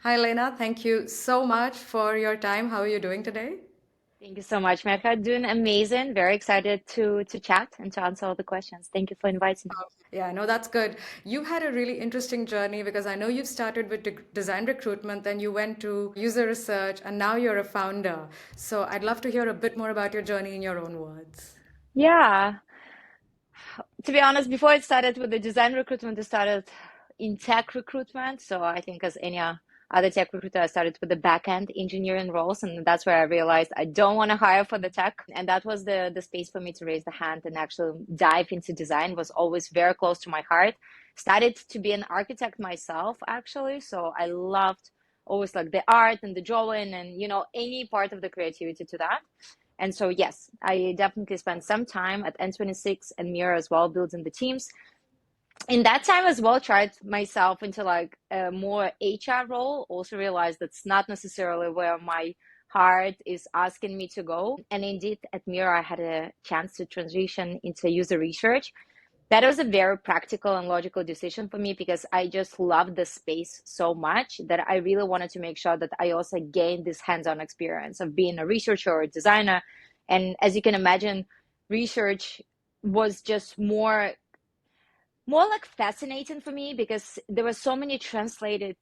Hi, Lena. Thank you so much for your time. How are you doing today? Thank you so much, Mecca. Doing amazing. Very excited to chat and to answer all the questions. Thank you for inviting me. Yeah, no, that's good. You had a really interesting journey because I know you've started with design recruitment, then you went to user research, and now you're a founder. So I'd love to hear a bit more about your journey in your own words. Yeah, to be honest, before it started with the design recruitment, it started in tech recruitment. So I think as any other tech recruiter, I started with the back-end engineering roles, and that's where I realized I don't want to hire for the tech. And that was the space for me to raise the hand and actually dive into design was always very close to my heart. Started to be an architect myself, actually. So I loved always like the art and the drawing and any part of the creativity to that. And so, yes, I definitely spent some time at N26 and Mira as well, building the teams. In that time as well, tried myself into like a more HR role. Also realized that's not necessarily where my heart is asking me to go. And indeed, at Mira, I had a chance to transition into user research. That was a very practical and logical decision for me because I just love the space so much that I really wanted to make sure that I also gained this hands-on experience of being a researcher or a designer. And as you can imagine, research was just more like fascinating for me because there were so many translated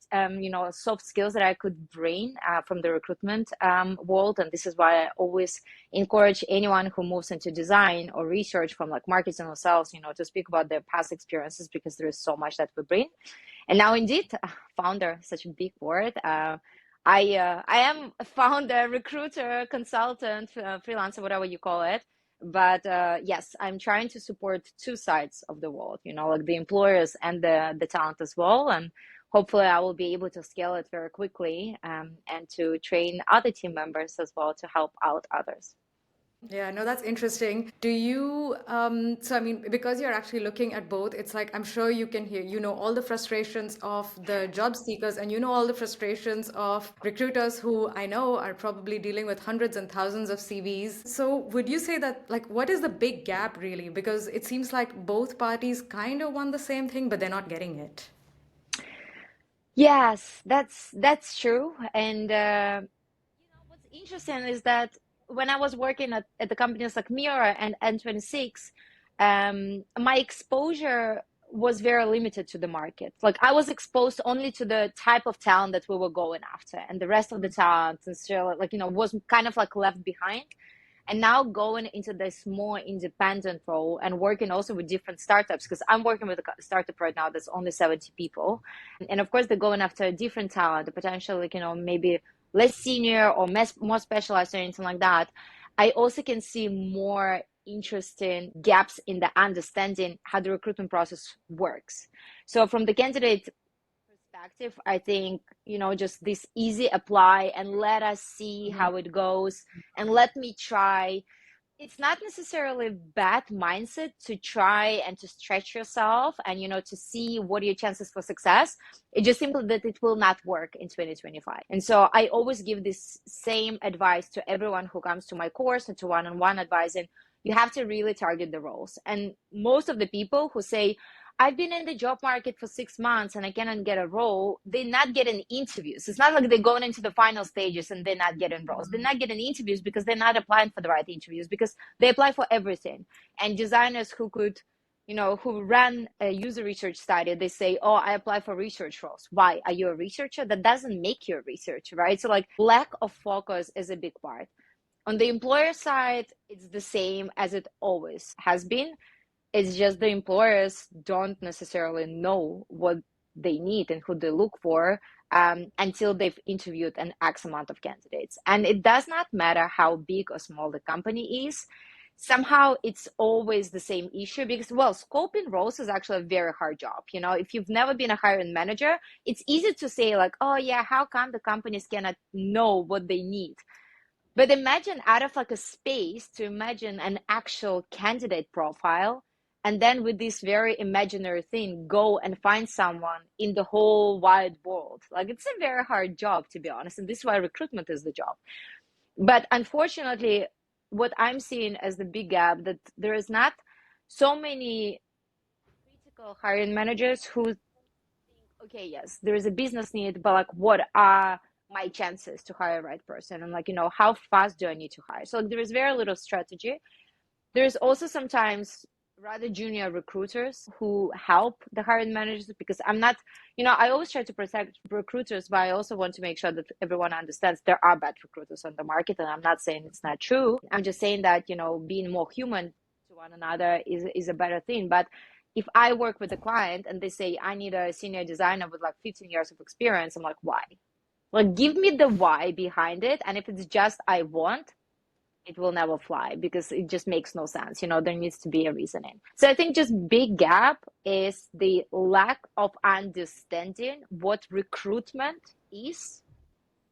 soft skills that I could bring from the recruitment world. And this is why I always encourage anyone who moves into design or research from like marketing or sales, to speak about their past experiences because there is so much that we bring. And now indeed, founder, such a big word. I am a founder, recruiter, consultant, freelancer, whatever you call it. But yes, I'm trying to support two sides of the world, like the employers and the talent as well. And hopefully, I will be able to scale it very quickly and to train other team members as well to help out others. Yeah, no, that's interesting. Do you, so I mean, because you're actually looking at both, it's like I'm sure you can hear, all the frustrations of the job seekers and all the frustrations of recruiters who I know are probably dealing with hundreds and thousands of CVs. So would you say that, like, what is the big gap really? Because it seems like both parties kind of want the same thing, but they're not getting it. Yes, that's true. And what's interesting is that when I was working at the companies like Mira and N26, my exposure was very limited to the market. Like I was exposed only to the type of talent that we were going after, and the rest of the talent and still like was kind of like left behind. And now going into this more independent role and working also with different startups because I'm working with a startup right now that's only 70 people, and of course they're going after a different talent, potentially like maybe less senior or more specialized or anything like that. I also can see more interesting gaps in the understanding how the recruitment process works. So from the candidate perspective, I think, just this easy apply and let us see how it goes and let me try. It's not necessarily a bad mindset to try and to stretch yourself and, to see what are your chances for success. It's just simply that it will not work in 2025. And so I always give this same advice to everyone who comes to my course and to one-on-one advising. You have to really target the roles. And most of the people who say, I've been in the job market for 6 months and I cannot get a role, they're not getting interviews. It's not like they're going into the final stages and they're not getting roles. They're not getting interviews because they're not applying for the right interviews because they apply for everything. And designers who could, who ran a user research study, they say, oh, I apply for research roles. Why? Are you a researcher? That doesn't make you a researcher, right? So like lack of focus is a big part. On the employer side, it's the same as it always has been. It's just the employers don't necessarily know what they need and who they look for until they've interviewed an X amount of candidates. And it does not matter how big or small the company is. Somehow it's always the same issue because, well, scoping roles is actually a very hard job. If you've never been a hiring manager, it's easy to say, like, oh, yeah, how come the companies cannot know what they need? But imagine out of like a space to imagine an actual candidate profile, and then with this very imaginary thing, go and find someone in the whole wide world. Like it's a very hard job, to be honest. And this is why recruitment is the job. But unfortunately, what I'm seeing as the big gap that there is not so many critical hiring managers who think, okay, yes, there is a business need, but like, what are my chances to hire the right person? And like, how fast do I need to hire? So like, there is very little strategy. There's also sometimes rather junior recruiters who help the hiring managers because I'm not, I always try to protect recruiters, but I also want to make sure that everyone understands there are bad recruiters on the market. And I'm not saying it's not true. I'm just saying that, being more human to one another is a better thing. But if I work with a client and they say, I need a senior designer with like 15 years of experience, I'm like, why? Like, give me the why behind it. And if it's just I want, it will never fly because it just makes no sense. There needs to be a reasoning. So I think just big gap is the lack of understanding what recruitment is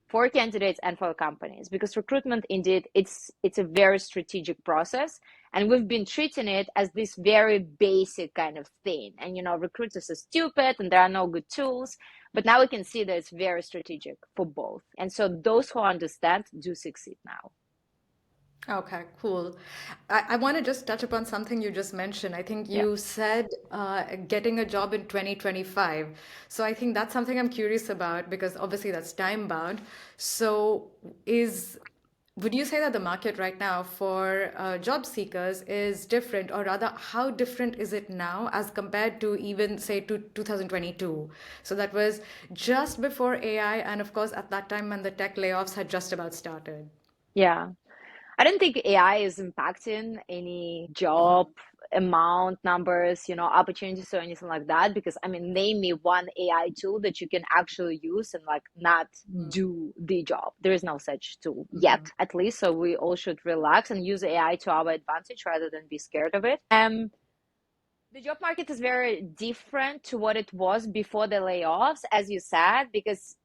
for candidates and for companies, because recruitment indeed it's a very strategic process, and we've been treating it as this very basic kind of thing, and recruiters are stupid and there are no good tools, but now we can see that it's very strategic for both, and so those who understand do succeed now. Okay, cool. I want to just touch upon something you just mentioned. I think Yeah. you said getting a job in 2025. So I think that's something I'm curious about because obviously that's time bound. So would you say that the market right now for job seekers is different, or rather, how different is it now as compared to even say to 2022? So that was just before AI, and of course at that time when the tech layoffs had just about started. Yeah. I don't think AI is impacting any job amount, numbers, opportunities or anything like that. Because I mean, name me one AI tool that you can actually use and like not do the job. There is no such tool yet, at least. So we all should relax and use AI to our advantage rather than be scared of it. The job market is very different to what it was before the layoffs, as you said, because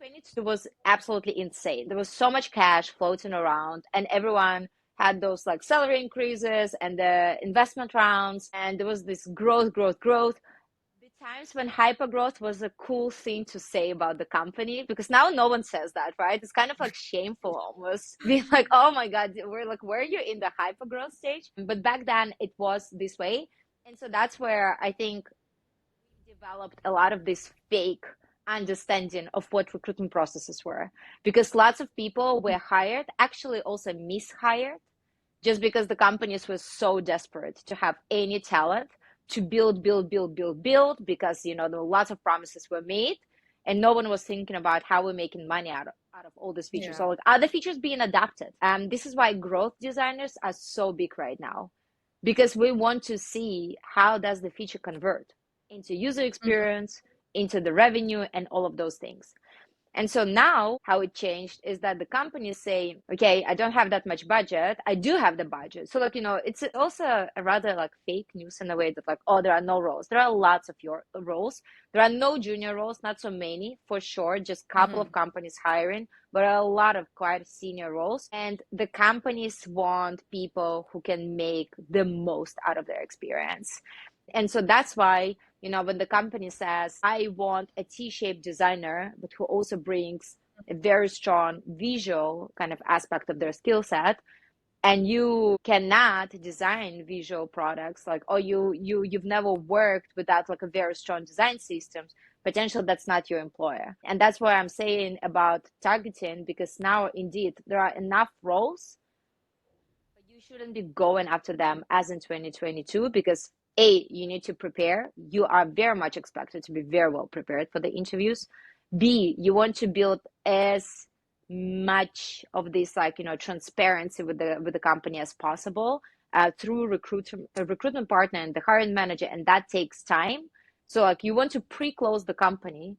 2022 was absolutely insane. There was so much cash floating around, and everyone had those like salary increases and the investment rounds, and there was this growth, growth, growth. The times when hyper growth was a cool thing to say about the company, because now no one says that, right? It's kind of like shameful almost being like, oh my God, we're like, were you in the hyper growth stage? But back then it was this way. And so that's where I think developed a lot of this fake understanding of what recruitment processes were, because lots of people were hired, actually also mishired, just because the companies were so desperate to have any talent to build, build, build, build, build, because there were lots of promises were made, and no one was thinking about how we're making money out of all these features. Yeah. So like, are the features being adapted? This is why growth designers are so big right now, because we want to see how does the feature convert into user experience, into the revenue, and all of those things. And so now how it changed is that the companies say, okay, I don't have that much budget. I do have the budget. So like, it's also a rather like fake news in a way that like, oh, there are no roles. There are lots of your roles. There are no junior roles, not so many for sure, just a couple of companies hiring, but a lot of quite senior roles. And the companies want people who can make the most out of their experience. And so that's why, when the company says, I want a T-shaped designer, but who also brings a very strong visual kind of aspect of their skill set, and you cannot design visual products, like, or you've never worked without like a very strong design systems, potentially that's not your employer. And that's why I'm saying about targeting, because now indeed there are enough roles, but you shouldn't be going after them as in 2022, because A, you need to prepare. You are very much expected to be very well prepared for the interviews. B, you want to build as much of this like transparency with the company as possible through a recruitment partner and the hiring manager, and that takes time. So like you want to pre-close the company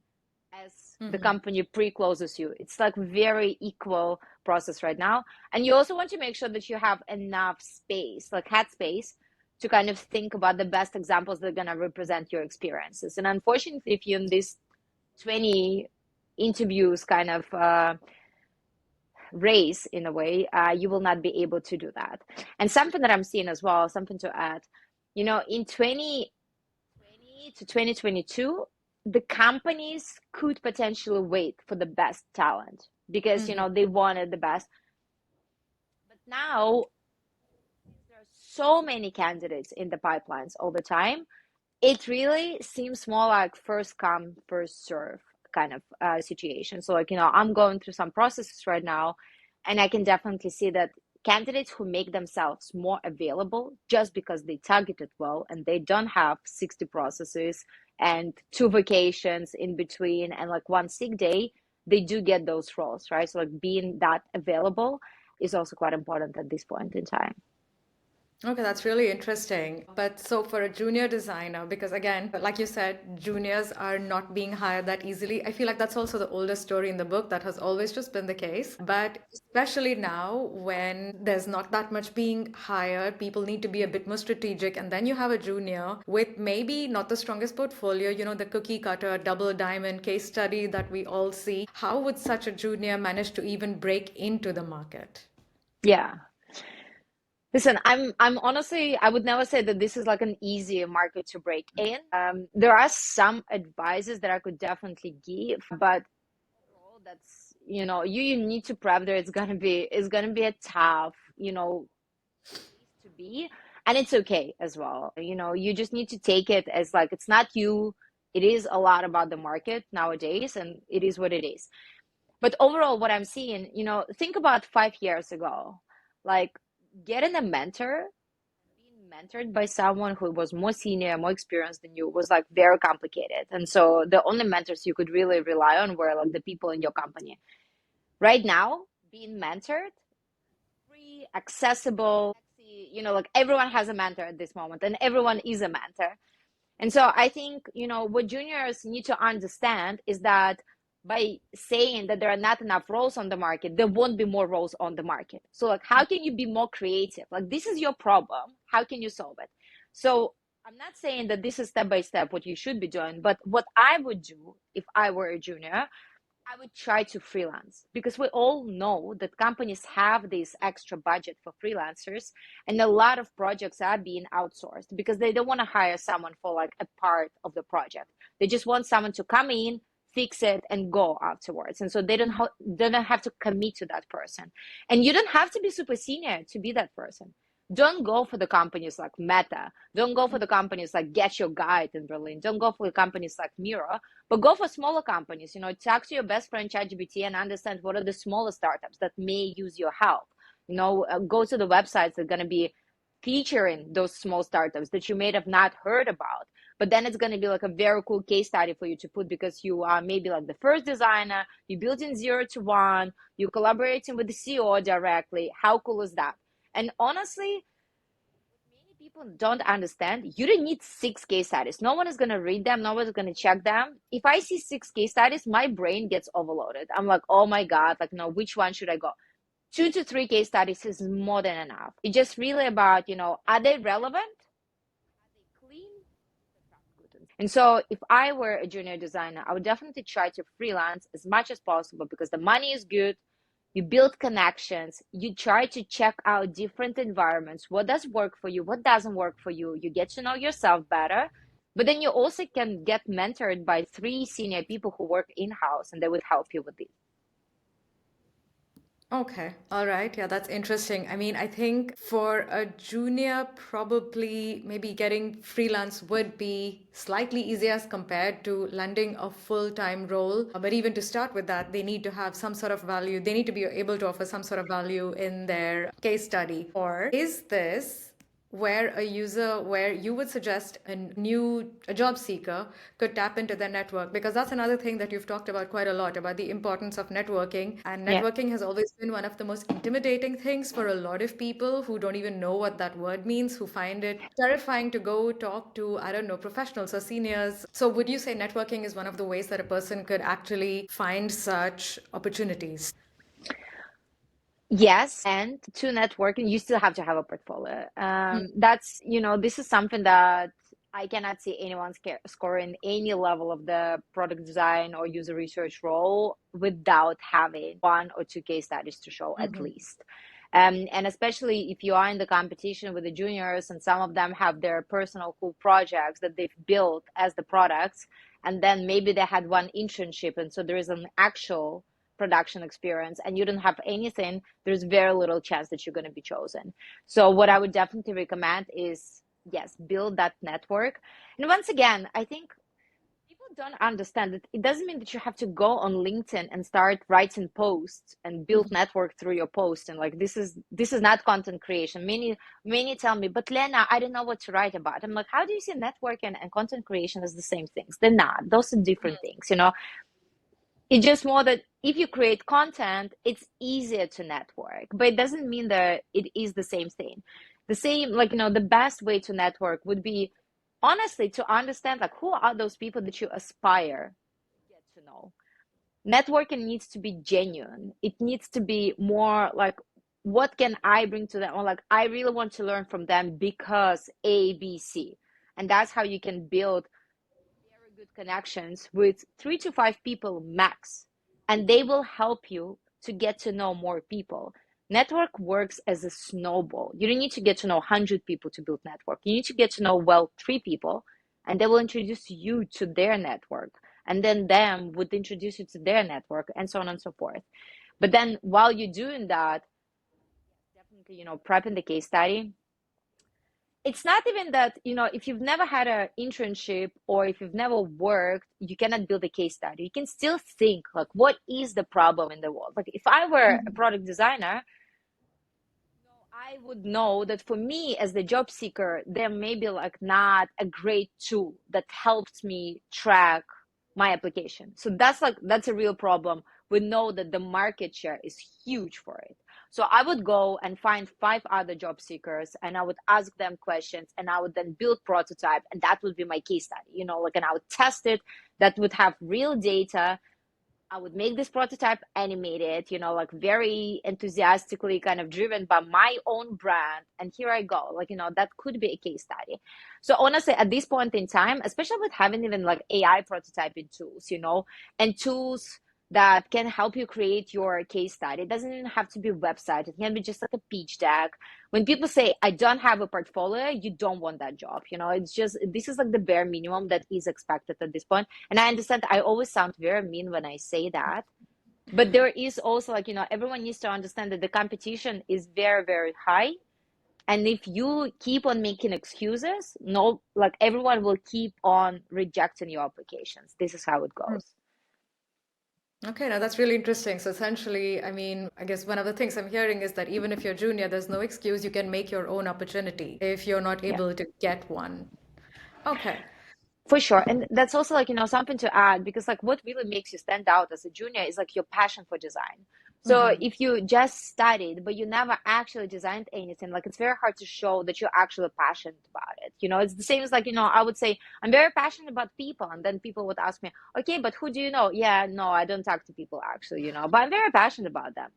as the company pre-closes you. It's like very equal process right now. And you also want to make sure that you have enough space, like head space, to kind of think about the best examples that are going to represent your experiences. And unfortunately, if you're in this 20 interviews kind of race in a way, you will not be able to do that. And something that I'm seeing as well, something to add, in 2020 to 2022, the companies could potentially wait for the best talent because they wanted the best. But now there are so many candidates in the pipelines all the time. It really seems more like first come, first serve kind of situation. So, like, I'm going through some processes right now, and I can definitely see that candidates who make themselves more available just because they targeted well and they don't have 60 processes and two vacations in between and like one sick day, they do get those roles, right? So, like, being that available is also quite important at this point in time. Okay, that's really interesting. But so for a junior designer, because again, like you said, juniors are not being hired that easily. I feel like that's also the oldest story in the book. That has always just been the case. But especially now, when there's not that much being hired, people need to be a bit more strategic. And then you have a junior with maybe not the strongest portfolio, the cookie cutter, double diamond case study that we all see. How would such a junior manage to even break into the market? Yeah. Listen, I'm honestly, I would never say that this is like an easy market to break in. There are some advices that I could definitely give, but overall, that's, you need to prep there. It's gonna be a tough, place to be, and it's okay as well. You just need to take it as like it's not you. It is a lot about the market nowadays, and it is what it is. But overall, what I'm seeing, think about 5 years ago, like getting a mentor, being mentored by someone who was more senior, more experienced than you was like very complicated. And so the only mentors you could really rely on were like the people in your company. Right now, being mentored, free, accessible, like everyone has a mentor at this moment and everyone is a mentor. And so I think, what juniors need to understand is that by saying that there are not enough roles on the market, there won't be more roles on the market. So, like, how can you be more creative? Like, this is your problem. How can you solve it? So, I'm not saying that this is step by step what you should be doing, but what I would do if I were a junior, I would try to freelance because we all know that companies have this extra budget for freelancers, and a lot of projects are being outsourced because they don't want to hire someone for like a part of the project. They just want someone to come in, fix it, and go afterwards. And so they don't have to commit to that person. And you don't have to be super senior to be that person. Don't go for the companies like Meta. Don't go for the companies like Get Your Guide in Berlin. Don't go for the companies like Miro, but go for smaller companies. Talk to your best friend ChatGPT and understand what are the smaller startups that may use your help. Go to the websites that are going to be featuring those small startups that you may have not heard about. But then it's going to be like a very cool case study for you to put because you are maybe like the first designer, you built in 0 to 1, you're collaborating with the CEO directly. How cool is that? And honestly, many people don't understand, you don't need 6 case studies. No one is going to read them. No one is going to check them. If I see 6 case studies, my brain gets overloaded. I'm like, oh my God, like, no, which one should I go? 2 to 3 case studies is more than enough. It's just really about, are they relevant? Are they clean? And so if I were a junior designer, I would definitely try to freelance as much as possible because the money is good. You build connections, you try to check out different environments, what does work for you, what doesn't work for you, you get to know yourself better, but then you also can get mentored by 3 senior people who work in-house and they would help you with this. Okay. All right. Yeah, that's interesting. I mean, I think for a junior, probably maybe getting freelance would be slightly easier as compared to landing a full-time role. But even to start with that, they need to have some sort of value. They need to be able to offer some sort of value in their case study. Or is this where you would suggest a job seeker could tap into their network, because that's another thing that you've talked about quite a lot, about the importance of networking, and Yeah. networking has always been one of the most intimidating things for a lot of people who don't even know what that word means, who find it terrifying to go talk to, I don't know, professionals or seniors. So would you say networking is one of the ways that a person could actually find such opportunities? Yes, and to networking, you still have to have a portfolio. That's, this is something that I cannot see anyone scoring any level of the product design or user research role without having 1 or 2 case studies to show at Mm-hmm. least. And especially if you are in the competition with the juniors and some of them have their personal cool projects that they've built as the products, and then maybe they had one internship, and so there is an actual production experience and you don't have anything, there's very little chance that you're going to be chosen. So what I would definitely recommend is yes, build that network. And once again, I think people don't understand that it doesn't mean that you have to go on LinkedIn and start writing posts and build network through your post. And like this is not content creation. Many tell me, but Lena, I don't know what to write about. I'm like, how do you see networking and content creation as the same things? They're not. Those are different things, you know. It's just more that if you create content, it's easier to network, but it doesn't mean that it is the same thing. The same, like, you know, the best way to network would be honestly to understand like who are those people that you aspire to get to know. Networking needs to be genuine. It needs to be more like, what can I bring to them? Or like, I really want to learn from them because A, B, C. And that's how you can build very good connections with 3 to 5 people max, and they will help you to get to know more people. Network works as a snowball. You don't need to get to know 100 people to build network. You need to get to know, well, 3 people, and they will introduce you to their network, and then them would introduce you to their network, and so on and so forth. But then while you're doing that, definitely, you know, prepping the case study. It's not even that, you know, if you've never had an internship or if you've never worked, you cannot build a case study. You can still think like, what is the problem in the world? Like if I were a Mhm. product designer, I would know that for me as the job seeker, there may be like not a great tool that helps me track my application. So that's a real problem. We know that the market share is huge for it. So I would go and find 5 other job seekers and I would ask them questions and I would then build prototype, and that would be my case study, you know, like, and I would test it. That would have real data. I would make this prototype animated, you know, like very enthusiastically kind of driven by my own brand. And here I go. Like, you know, that could be a case study. So honestly, at this point in time, especially with having even like AI prototyping tools, you know, and tools that can help you create your case study. It doesn't even have to be a website. It can be just like a pitch deck. When people say, I don't have a portfolio, you don't want that job. You know, it's just, this is like the bare minimum that is expected at this point. And I understand I always sound very mean when I say that. But there is also like, you know, everyone needs to understand that the competition is very, very high. And if you keep on making excuses, no, like everyone will keep on rejecting your applications. This is how it goes. Okay, now that's really interesting. So essentially, I mean, I guess one of the things I'm hearing is that even if you're junior, there's no excuse. You can make your own opportunity if you're not Yeah. able to get one. Okay. For sure. And that's also like, you know, something to add because like what really makes you stand out as a junior is like your passion for design. So Hmm. if you just studied, but you never actually designed anything, like it's very hard to show that you're actually passionate about it. You know, it's the same as like, you know, I would say, I'm very passionate about people. And then people would ask me, okay, but who do you know? Yeah, no, I don't talk to people actually, you know, but I'm very passionate about them.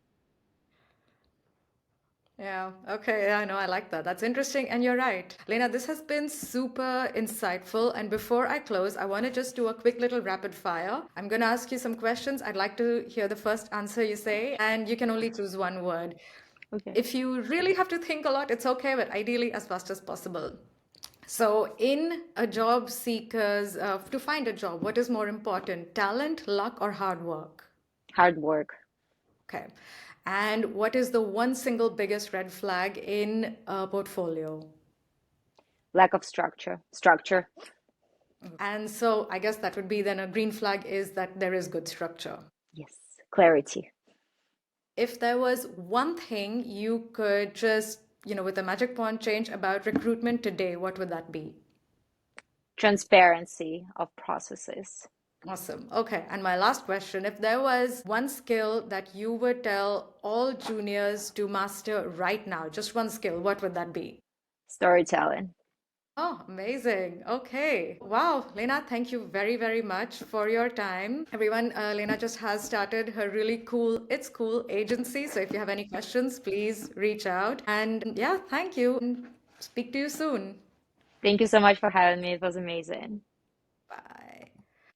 Yeah, okay. Yeah, I know. I like that. That's interesting. And you're right. Lena, this has been super insightful. And before I close, I want to just do a quick little rapid fire. I'm going to ask you some questions. I'd like to hear the first answer you say, and you can only choose one word. Okay. If you really have to think a lot, it's okay, but ideally as fast as possible. So, in a job seekers, to find a job, what is more important, talent, luck, or hard work? Hard work, Okay. And what is the one single biggest red flag in a portfolio? lack of structure. And so I guess that would be then a green flag is that there is good structure. Yes, clarity, If there was one thing you could just, with a magic wand change about recruitment today, what would that be? transparency of processes. Awesome. Okay. And my last question, if there was one skill that you would tell all juniors to master right now, just one skill, what would that be? Storytelling. Oh, amazing. Okay. Wow. Lena, thank you very, very much for your time. Everyone, Lena just has started her really cool, It's Cool agency. So if you have any questions, please reach out. And yeah, thank you. And speak to you soon. Thank you so much for having me. It was amazing. Bye.